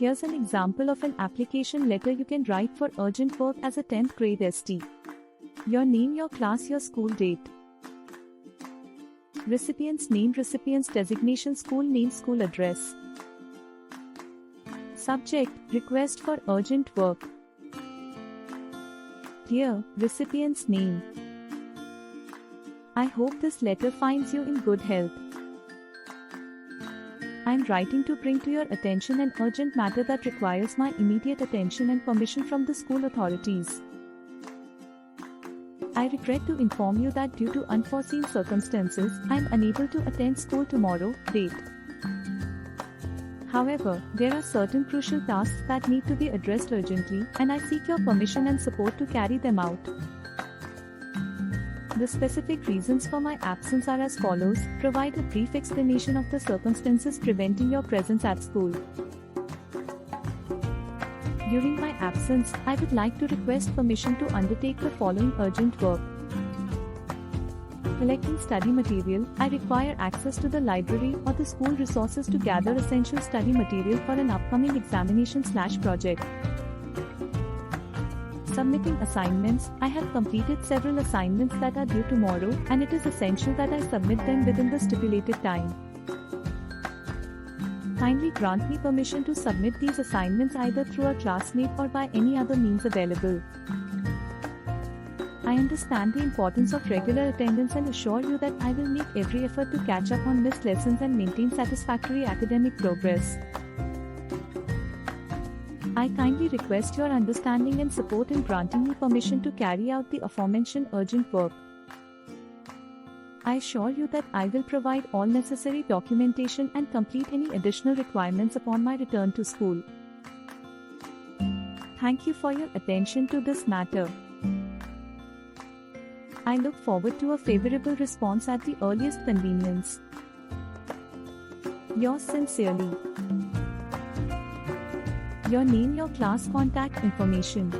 Here's an example of an application letter you can write for urgent work as a 10th grade ST. Your name, your class, your school date. Recipient's name, recipient's designation, school name, school address. Subject, request for urgent work. Here, recipient's name. I hope this letter finds you in good health. I am writing to bring to your attention an urgent matter that requires my immediate attention and permission from the school authorities. I regret to inform you that due to unforeseen circumstances, I am unable to attend school tomorrow, date. However, there are certain crucial tasks that need to be addressed urgently, and I seek your permission and support to carry them out. The specific reasons for my absence are as follows: provide a brief explanation of the circumstances preventing your presence at school. During my absence, I would like to request permission to undertake the following urgent work. Collecting study material, I require access to the library or the school resources to gather essential study material for an upcoming examination/project. Submitting assignments, I have completed several assignments that are due tomorrow, and it is essential that I submit them within the stipulated time. Kindly grant me permission to submit these assignments either through a classmate or by any other means available. I understand the importance of regular attendance and assure you that I will make every effort to catch up on missed lessons and maintain satisfactory academic progress. I kindly request your understanding and support in granting me permission to carry out the aforementioned urgent work. I assure you that I will provide all necessary documentation and complete any additional requirements upon my return to school. Thank you for your attention to this matter. I look forward to a favorable response at the earliest convenience. Yours sincerely. Your name, your class, contact information.